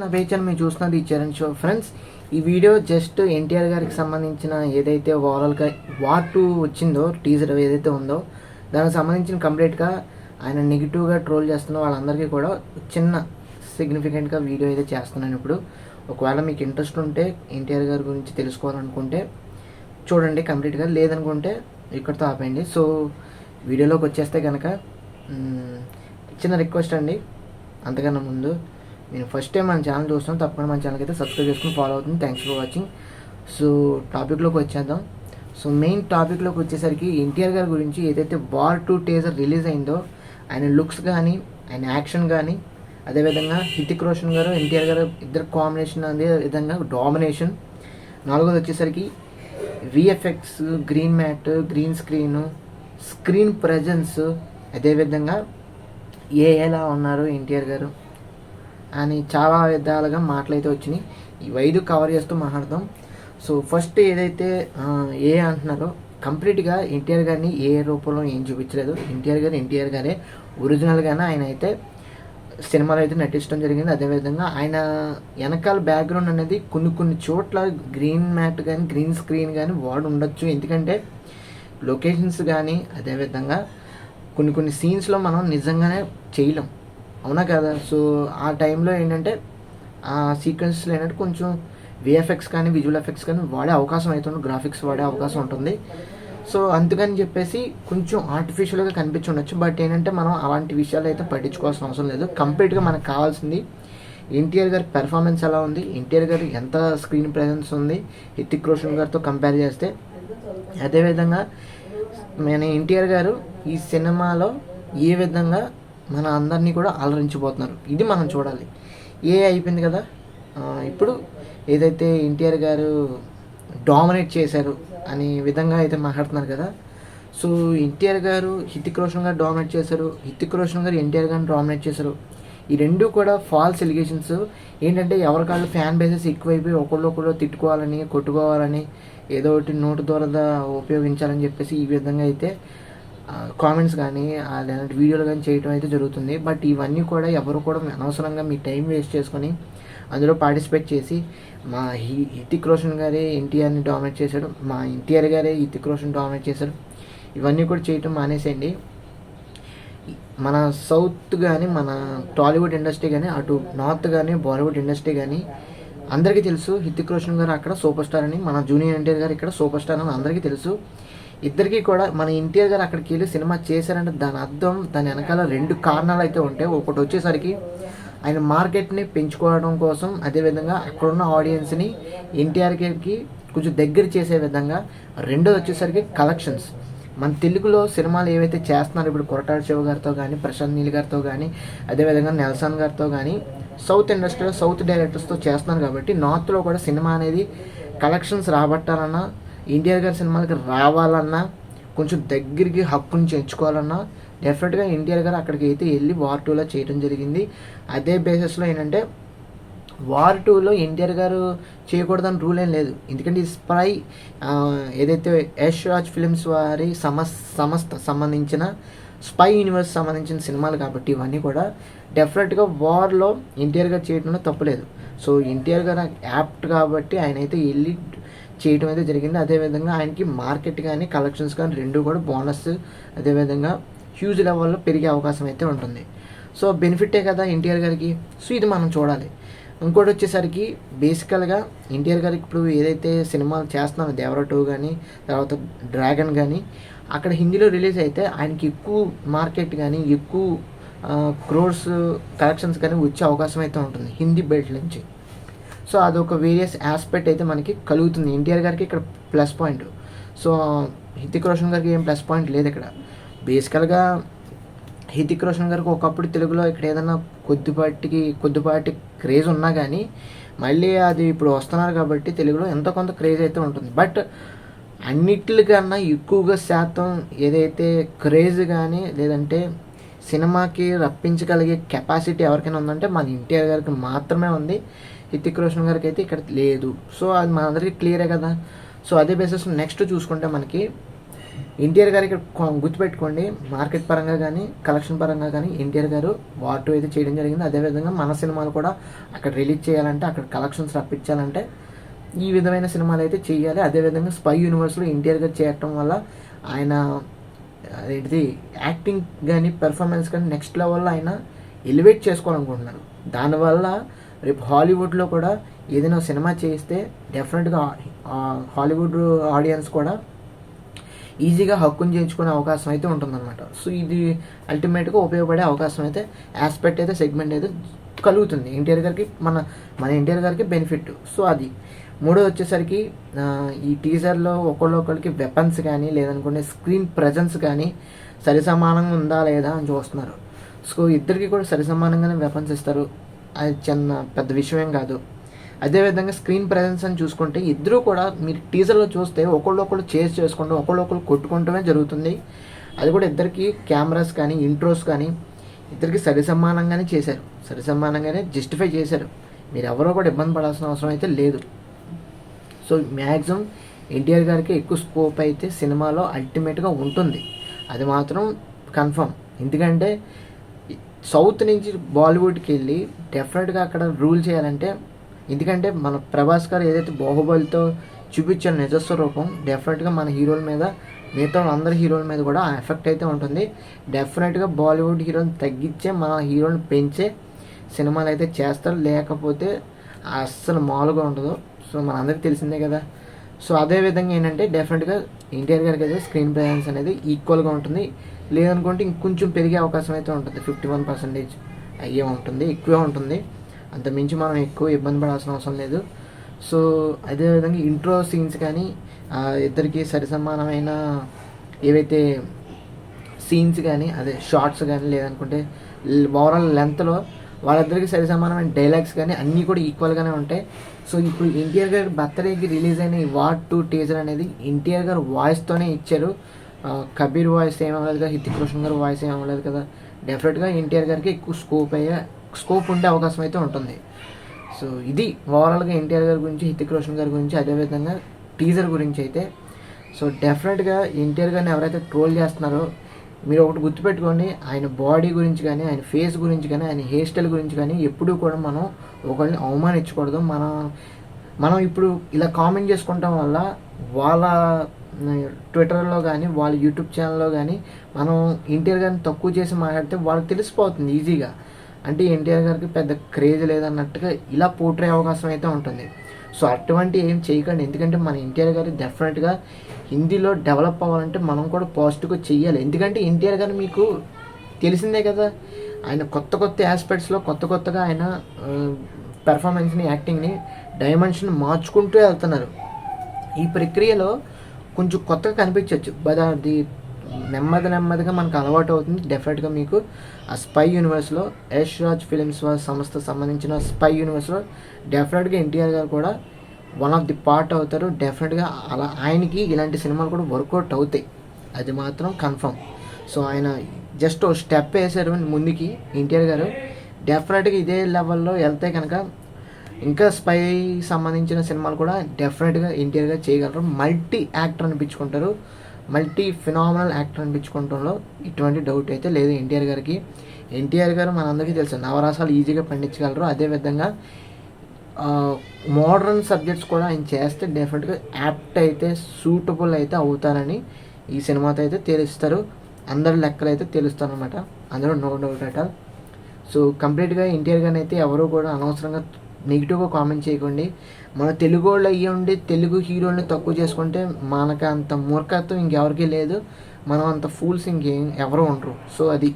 నా పేజ్ మీరు చూస్తున్నది ఈ చరణ్ షో ఫ్రెండ్స్. ఈ వీడియో జస్ట్ ఎన్టీఆర్ గారికి సంబంధించిన ఏదైతే ఓవరాల్గా వార్ 2 వచ్చిందో టీజర్ ఏదైతే ఉందో దానికి సంబంధించిన కంప్లీట్గా ఆయన నెగిటివ్గా ట్రోల్ చేస్తున్న వాళ్ళందరికీ కూడా చిన్న సిగ్నిఫికెంట్గా వీడియో అయితే చేస్తున్నాను ఇప్పుడు. ఒకవేళ మీకు ఇంట్రెస్ట్ ఉంటే ఎన్టీఆర్ గారి గురించి తెలుసుకోవాలనుకుంటే చూడండి కంప్లీట్గా, లేదనుకుంటే ఇక్కడితో ఆపేయండి. సో వీడియోలోకి వచ్చేస్తే కనుక చిన్న రిక్వెస్ట్ అండి, అంతకన్నా ముందు నేను ఫస్ట్ టైం మన ఛానల్ చూస్తాను, తప్పకుండా మన ఛానల్కి అయితే సబ్స్క్రైబ్ చేసుకుని ఫాలో అవుతుంది. Thanks for watching. సో టాపిక్లోకి వచ్చేద్దాం. సో మెయిన్ టాపిక్లోకి వచ్చేసరికి ఎన్టీఆర్ గారి గురించి ఏదైతే వార్ 2 టీజర్ రిలీజ్ అయిందో ఆయన లుక్స్ కానీ ఆయన యాక్షన్ కానీ, అదేవిధంగా హృతిక్ రోషన్ గారు ఎన్టీఆర్ గారు ఇద్దరు కాంబినేషన్, అదే విధంగా డామినేషన్. నాలుగోది వచ్చేసరికి VFX, green mat, green screen presence, అదేవిధంగా ఎలా ఉన్నారు ఎన్టీఆర్ గారు అని చాలా విధాలుగా మాటలైతే వచ్చినాయి. ఈ 5 కవర్ చేస్తూ మాట్లాడదాం. సో ఫస్ట్ ఏదైతే అంటున్నారో కంప్లీట్గా ఎన్టీఆర్ గారిని ఏ రూపంలో ఏం చూపించలేదు. ఎన్టీఆర్ గారే ఒరిజినల్గానే ఆయన అయితే సినిమాలో అయితే నటించడం జరిగింది. అదేవిధంగా ఆయన వెనకాల బ్యాక్గ్రౌండ్ అనేది కొన్ని చోట్ల గ్రీన్ మ్యాట్ కానీ గ్రీన్ స్క్రీన్ కానీ వాడు ఉండొచ్చు, ఎందుకంటే లొకేషన్స్ కానీ అదేవిధంగా కొన్ని సీన్స్లో మనం నిజంగానే చేయలేం, అవునా కదా. సో ఆ టైంలో ఏంటంటే ఆ సీక్వెన్స్లో ఏంటంటే కొంచెం విఎఫ్ఎక్స్ కానీ విజువల్ ఎఫెక్ట్స్ కానీ వాడే అవకాశం అవుతుంది, గ్రాఫిక్స్ వాడే అవకాశం ఉంటుంది. సో అందుకని చెప్పేసి కొంచెం ఆర్టిఫిషియల్గా కనిపించి ఉండొచ్చు. బట్ ఏంటంటే మనం అలాంటి విషయాలు అయితే పట్టించుకోవాల్సిన అవసరం లేదు. కంప్లీట్గా మనకు కావాల్సింది ఎన్టీఆర్ గారి పెర్ఫార్మెన్స్ ఎలా ఉంది, ఎన్టీఆర్ గారి ఎంత స్క్రీన్ ప్రెజెన్స్ ఉంది హృతిక్ రోషన్ గారితో కంపేర్ చేస్తే. అదేవిధంగా మన ఎన్టీఆర్ గారు ఈ సినిమాలో ఏ విధంగా మన అందరినీ కూడా అలరించిపోతున్నారు, ఇది మనం చూడాలి. అయిపోయింది కదా, ఇప్పుడు ఏదైతే ఎన్టీఆర్ గారు డామినేట్ చేశారు అనే విధంగా అయితే మాట్లాడుతున్నారు కదా. సో ఎన్టీఆర్ గారు హృతిక్ రోషన్ గారు డామినేట్ చేశారు, హృతిక్ రోషన్ గారు ఎన్టీఆర్ గారిని డామినేట్ చేశారు. ఈ రెండు కూడా ఫాల్స్ ఎలిగేషన్స్. ఏంటంటే ఎవరికాళ్ళు ఫ్యాన్ బేసెస్ ఎక్కువైపోయి ఒకళ్ళు తిట్టుకోవాలని, కొట్టుకోవాలని, ఏదో ఒకటి నోటు దూరద ఉపయోగించాలని చెప్పేసి ఈ విధంగా అయితే కామెంట్స్ కానీ అలాంటి వీడియోలు కానీ చేయడం అయితే జరుగుతుంది. బట్ ఇవన్నీ కూడా ఎవరు కూడా అనవసరంగా మీ టైం వేస్ట్ చేసుకొని అందులో పార్టిసిపేట్ చేసి మా హృతిక్ రోషన్ గారే ఎన్టీఆర్ని డామినేట్ చేశాడు, మా ఎన్టీఆర్ గారే హృతిక్ రోషన్ డామినేట్ చేశాడు, ఇవన్నీ కూడా చేయటం మానేసేయండి. మన సౌత్ కానీ మన టాలీవుడ్ ఇండస్ట్రీ కానీ అటు నార్త్ కానీ బాలీవుడ్ ఇండస్ట్రీ కానీ అందరికీ తెలుసు హృతిక్ రోషన్ గారు అక్కడ సూపర్ స్టార్ అని, మన జూనియర్ ఎన్టీఆర్ గారు ఇక్కడ సూపర్ స్టార్ అని అందరికీ తెలుసు. ఇద్దరికీ కూడా మన ఎన్టీఆర్ గారు అక్కడికి వెళ్ళి సినిమా చేశారంటే దాని అర్థం, దాని వెనకాల 2 కారణాలు అయితే ఉంటాయి. ఒకటి వచ్చేసరికి ఆయన మార్కెట్ని పెంచుకోవడం కోసం, అదేవిధంగా అక్కడున్న ఆడియన్స్ని ఎన్టీఆర్ గారికి కొంచెం దగ్గర చేసే విధంగా. రెండోది వచ్చేసరికి కలెక్షన్స్. మన తెలుగులో సినిమాలు ఏవైతే చేస్తున్నారు ఇప్పుడు కొరటాల శివ గారితో కానీ, ప్రశాంత్ నీల్ గారితో కానీ, అదేవిధంగా నెల్సన్ గారితో కానీ సౌత్ ఇండస్ట్రీలో సౌత్ డైరెక్టర్స్తో చేస్తున్నారు కాబట్టి నార్త్లో కూడా సినిమా అనేది కలెక్షన్స్ రాబట్టాలన్నా, ఎన్టీఆర్ గారి సినిమాలకి రావాలన్నా, కొంచెం దగ్గరికి హక్కుని చేర్చుకోవాలన్నా డెఫినెట్గా ఎన్టీఆర్ గారు అక్కడికి అయితే వెళ్ళి వార్ 2లో చేయడం జరిగింది. అదే బేసిస్లో ఏంటంటే వార్ 2లో ఎన్టీఆర్ గారు చేయకూడదని రూల్ ఏం లేదు, ఎందుకంటే ఈ స్పై ఏదైతే యష్ రాజ్ ఫిలిమ్స్ వారి సంస్థ సంబంధించిన స్పై యూనివర్స్ సంబంధించిన సినిమాలు కాబట్టి ఇవన్నీ కూడా డెఫినెట్గా వార్లో ఎన్టీఆర్ గారు చేయడంలో తప్పులేదు. సో ఎన్టీఆర్ గారు యాప్ట్ కాబట్టి ఆయన అయితే వెళ్ళి చేయడం అయితే జరిగింది. అదేవిధంగా ఆయనకి మార్కెట్ కానీ కలెక్షన్స్ కానీ 2 కూడా బోనస్, అదేవిధంగా హ్యూజ్ లెవెల్లో పెరిగే అవకాశం అయితే ఉంటుంది. సో బెనిఫిటే కదా ఎన్టీఆర్ గారికి. సో ఇది మనం చూడాలి. ఇంకోటి వచ్చేసరికి బేసికల్గా ఎన్టీఆర్ గారికి ఇప్పుడు ఏదైతే సినిమాలు చేస్తున్నారో దేవరా 2 కానీ తర్వాత డ్రాగన్ కానీ అక్కడ హిందీలో రిలీజ్ అయితే ఆయనకి ఎక్కువ మార్కెట్ కానీ ఎక్కువ క్రోర్స్ కలెక్షన్స్ కానీ వచ్చే అవకాశం అయితే ఉంటుంది హిందీ బెల్ట్ నుంచి. సో అదొక వేరియస్ ఆస్పెక్ట్ అయితే మనకి కలుగుతుంది. ఎన్టీఆర్ గారికి ఇక్కడ plus point. So Hrithik Roshan గారికి ఏం ప్లస్ పాయింట్ లేదు ఇక్కడ. బేసికల్గా హృతిక్ రోషన్ గారికి ఒకప్పుడు తెలుగులో ఇక్కడ ఏదైనా కొద్దిపాటి క్రేజ్ ఉన్నా కానీ మళ్ళీ అది ఇప్పుడు వస్తున్నారు కాబట్టి తెలుగులో ఎంతో కొంత క్రేజ్ అయితే ఉంటుంది. బట్ అన్నిటికన్నా ఎక్కువగా శాతం ఏదైతే క్రేజ్ కానీ లేదంటే సినిమాకి రప్పించగలిగే కెపాసిటీ ఎవరికైనా ఉందంటే మన ఎన్టీఆర్ గారికి మాత్రమే ఉంది, హృతిక్ రోషన్ గారికి అయితే ఇక్కడ లేదు. సో అది మనందరికీ క్లియరే కదా. సో అదే బేసిస్ నెక్స్ట్ చూసుకుంటే మనకి ఎన్టీఆర్ గారు ఇక్కడ గుర్తుపెట్టుకోండి, మార్కెట్ పరంగా కానీ కలెక్షన్ పరంగా కానీ ఎన్టీఆర్ గారు వార్ 2 అయితే చేయడం జరిగింది. అదేవిధంగా మన సినిమాలు కూడా అక్కడ రిలీజ్ చేయాలంటే, అక్కడ కలెక్షన్స్ రప్పించాలంటే ఈ విధమైన సినిమాలు అయితే చేయాలి. అదేవిధంగా స్పై యూనివర్స్లో ఎన్టీఆర్ గారు చేయటం వల్ల ఆయన అదేంటిది యాక్టింగ్ కానీ పెర్ఫార్మెన్స్ కానీ నెక్స్ట్ లెవెల్లో ఆయన ఎలివేట్ చేసుకోవాలనుకుంటున్నారు. దానివల్ల రేపు హాలీవుడ్లో కూడా ఏదైనా సినిమా చేస్తే డెఫినెట్గా హాలీవుడ్ ఆడియన్స్ కూడా ఈజీగా హక్కును చేయించుకునే అవకాశం అయితే ఉంటుందన్నమాట. సో ఇది అల్టిమేట్గా ఉపయోగపడే అవకాశం అయితే ఆస్పెక్ట్ అయితే సెగ్మెంట్ అయితే కలుగుతుంది ఎన్టీఆర్ గారికి, మన ఎన్టీఆర్ గారికి బెనిఫిట్. సో అది మూడో వచ్చేసరికి ఈ టీజర్లో ఒకళ్ళొకరికి వెపన్స్ కానీ లేదనుకుంటే స్క్రీన్ ప్రజెన్స్ కానీ సరిసమానంగా ఉందా లేదా అని చూస్తున్నారు. సో ఇద్దరికి కూడా సరిసమానంగానే వెపన్స్ ఇస్తారు, అది చిన్న పెద్ద విషయం కాదు. అదేవిధంగా స్క్రీన్ ప్రజెన్స్ అని చూసుకుంటే ఇద్దరు కూడా మీరు టీజర్లో చూస్తే ఒకళ్ళొకళ్ళు చేజ్ చేసుకుంటూ ఒకళ్ళొకళ్ళు కొట్టుకుంటూనే జరుగుతుంది. అది కూడా ఇద్దరికి కెమెరాస్ కానీ ఇంట్రోస్ కానీ ఇద్దరికి సరిసమానంగానే చేశారు, సరిసమానంగానే జస్టిఫై చేశారు. మీరు ఎవరో కూడా ఇబ్బంది పడాల్సిన అవసరం అయితే లేదు. సో మ్యాక్సిమం ఎన్టీఆర్ గారికి ఎక్కువ స్కోప్ అయితే సినిమాలో అల్టిమేట్గా ఉంటుంది, అది మాత్రం కన్ఫర్మ్. ఎందుకంటే సౌత్ నుంచి బాలీవుడ్కి వెళ్ళి డెఫినెట్గా అక్కడ రూల్ చేయాలంటే, ఎందుకంటే మన ప్రభాస్ గారు ఏదైతే బాహుబలితో చూపించిన నిజస్వ రూపం డెఫినెట్గా మన హీరోల మీద, మిగతా అందరి హీరోల మీద కూడా ఆ ఎఫెక్ట్ అయితే ఉంటుంది. డెఫినెట్గా బాలీవుడ్ హీరోని తగ్గించే మన హీరోని పెంచే సినిమాలు అయితే చేస్తారు, లేకపోతే అస్సలు మామూలుగా ఉండదు. సో మనందరికీ తెలిసిందే కదా. సో అదేవిధంగా ఏంటంటే డెఫినెట్గా ఎన్టీఆర్ గారికి అయితే స్క్రీన్ ప్రెజెన్స్ అనేది ఈక్వల్గా ఉంటుంది, లేదనుకుంటే ఇంకొంచెం పెరిగే అవకాశం అయితే ఉంటుంది. 51% అయ్యే ఉంటుంది, ఎక్కువే ఉంటుంది, అంత మించి మనం ఎక్కువ ఇబ్బంది పడాల్సిన అవసరం లేదు. సో అదేవిధంగా ఇంట్రో సీన్స్ కానీ ఇద్దరికి సరిసమానమైన ఏవైతే సీన్స్ కానీ అదే షార్ట్స్ కానీ లేదనుకుంటే ఓవరాల్ లెంత్లో వాళ్ళిద్దరికి సరిసమానమైన డైలాగ్స్ కానీ అన్నీ కూడా ఈక్వల్గానే ఉంటాయి. సో ఇప్పుడు ఎన్టీఆర్ గారి బర్త్డేకి రిలీజ్ అయిన ఈ వార్ 2 టీజర్ అనేది ఎన్టీఆర్ గారు వాయిస్తోనే ఇచ్చారు. కబీర్ వాయిస్ ఏం అవ్వలేదు కదా, హితిక్ రోషన్ గారు వాయిస్ ఏం అవ్వలేదు కదా. డెఫినెట్గా ఎన్టీఆర్ గారికి ఎక్కువ స్కోప్ ఉండే అవకాశం అయితే ఉంటుంది. సో ఇది ఓవరాల్గా ఎన్టీఆర్ గారి గురించి, హితిక్ రోషన్ గారి గురించి, అదేవిధంగా టీజర్ గురించి అయితే. సో డెఫినెట్గా ఎన్టీఆర్ గారిని ఎవరైతే ట్రోల్ చేస్తున్నారో మీరు ఒకటి గుర్తుపెట్టుకోండి, ఆయన బాడీ గురించి కానీ, ఆయన ఫేస్ గురించి కానీ, ఆయన హెయిర్ స్టైల్ గురించి కానీ ఎప్పుడూ కూడా మనం ఒకరిని అవమానించకూడదు. మనం ఇప్పుడు ఇలా కామెంట్ చేసుకుంటాం వల్ల వాళ్ళ ట్విట్టర్లో కానీ వాళ్ళ యూట్యూబ్ ఛానల్లో కానీ మనం ఎన్టీఆర్ గారిని తక్కువ చేసి మాట్లాడితే వాళ్ళకి తెలిసిపోతుంది ఈజీగా, అంటే ఎన్టీఆర్ గారికి పెద్ద క్రేజ్ లేదన్నట్టుగా ఇలా పోట్రే అవకాశం అయితే ఉంటుంది. సో అటువంటి ఏం చేయకండి, ఎందుకంటే మన ఎన్టీఆర్ గారు డెఫినెట్గా హిందీలో డెవలప్ అవ్వాలంటే మనం కూడా పాజిటివ్గా చెయ్యాలి. ఎందుకంటే ఎన్టీఆర్ గారు మీకు తెలిసిందే కదా, ఆయన కొత్త ఆస్పెక్ట్స్లో కొత్తగా ఆయన పెర్ఫార్మెన్స్ని, యాక్టింగ్ని, డైమెన్షన్ మార్చుకుంటూ వెళ్తున్నారు. ఈ ప్రక్రియలో కొంచెం కొత్తగా కనిపించవచ్చు, బట్ అది నెమ్మదిగా మనకు అలవాటు అవుతుంది. డెఫినెట్గా మీకు ఆ స్పై యూనివర్స్లో యష్ రాజ్ ఫిలిమ్స్ సంస్థ సంబంధించిన స్పై యూనివర్స్లో డెఫినెట్గా ఎన్టీఆర్ గారు కూడా వన్ ఆఫ్ ది పార్ట్ అవుతారు. డెఫినెట్గా అలా ఆయనకి ఇలాంటి సినిమాలు కూడా వర్కౌట్ అవుతాయి, అది మాత్రం కన్ఫర్మ్. సో ఆయన జస్ట్ ఒక స్టెప్ వేశారు ముందుకి ఎన్టీఆర్ గారు. డెఫినెట్గా ఇదే లెవెల్లో వెళ్తే కనుక ఇంకా స్పై సంబంధించిన సినిమాలు కూడా డెఫినెట్గా ఎన్టీఆర్ గారు చేయగలరు. మల్టీ యాక్టర్ అనిపించుకుంటారు, మల్టీ ఫినామినల్ యాక్టర్ అనిపించుకోవడంలో ఎటువంటి డౌట్ అయితే లేదు ఎన్టీఆర్ గారికి. ఎన్టీఆర్ గారు మనందరికీ తెలుసు నవరసాలు ఈజీగా పండించగలరు. అదేవిధంగా మోడర్న్ సబ్జెక్ట్స్ కూడా ఆయన చేస్తే డెఫినెట్గా యాప్ట్ అయితే సూటబుల్ అయితే అవుతారని ఈ సినిమాతో అయితే తెలుస్తారు, అందరి లెక్కలు అయితే తెలుస్తారు అనమాట, అందులో no doubt at all. So కంప్లీట్గా ఎన్టీఆర్ గారిని అయితే ఎవరు కూడా అనవసరంగా నెగిటివ్గా కామెంట్ చేయకండి. మన తెలుగు వాళ్ళు అయ్యి ఉండి తెలుగు హీరోని తక్కువ చేసుకుంటే మనకు అంత మూర్ఖత్వం ఇంకెవరికి లేదు, మనం అంత ఫూల్స్ ఎవరు ఉండరు. సో అది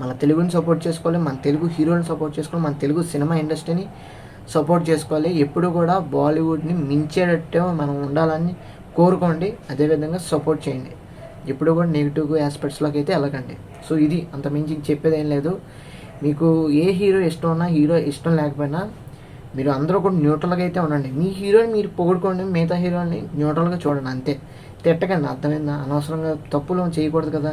మన తెలుగుని సపోర్ట్ చేసుకోవాలి, మన తెలుగు హీరోని సపోర్ట్ చేసుకోవాలి, మన తెలుగు సినిమా ఇండస్ట్రీని సపోర్ట్ చేసుకోవాలి. ఎప్పుడు కూడా బాలీవుడ్ని మించేటట్టు మనం ఉండాలని కోరుకోండి, అదేవిధంగా సపోర్ట్ చేయండి. ఎప్పుడు కూడా నెగిటివ్ ఆస్పెక్ట్స్లోకి అయితే వెళ్ళకండి. సో ఇది అంత మించి చెప్పేది ఏం లేదు. మీకు ఏ హీరో ఇష్టం ఉన్నా, హీరో ఇష్టం లేకపోయినా మీరు అందరూ కూడా న్యూట్రల్గా అయితే ఉండండి. మీ హీరోని మీరు పొగుడుకోండి, మిగతా హీరోని న్యూట్రల్గా చూడండి, అంతే. తిట్టకండి, అర్థమైందా? అనవసరంగా తప్పులు చేయకూడదు కదా.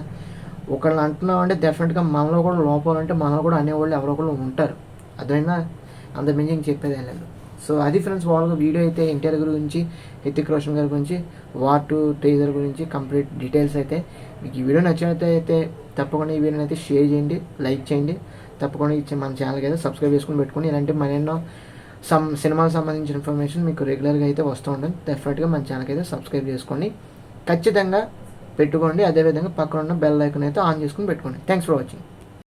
ఒకళ్ళు అంటున్నామంటే డెఫినెట్గా మనలో కూడా లోపాలంటే మనలో కూడా అనేవాళ్ళు ఎవరో ఒకళ్ళు ఉంటారు, అర్థమైందా? అంత మించి చెప్పేది ఏం లేదు. సో అది ఫ్రెండ్స్ వాళ్ళ వీడియో అయితే ఎన్టీఆర్ గురించి, హృతిక్ రోషన్ గారి గురించి, వార్ 2 టీజర్ గురించి కంప్లీట్ డీటెయిల్స్ అయితే. మీకు ఈ వీడియో నచ్చినట్లయితే తప్పకుండా ఈ వీడియోని అయితే షేర్ చేయండి, లైక్ చేయండి. తప్పకుండా ఇచ్చే మన ఛానల్కి అయితే సబ్స్క్రైబ్ చేసుకుని పెట్టుకుని ఇలాంటి మరెన్నో సినిమాలకు సంబంధించిన ఇన్ఫర్మేషన్ మీకు రెగ్యులర్గా అయితే వస్తూ ఉంటుంది. డెఫినెట్గా మన ఛానల్కి అయితే సబ్స్క్రైబ్ చేసుకోండి, ఖచ్చితంగా పెట్టుకోండి. అదేవిధంగా పక్కన ఉన్న బెల్ ఐకాన్ అయితే ఆన్ చేసుకుని పెట్టుకోండి. Thanks for watching.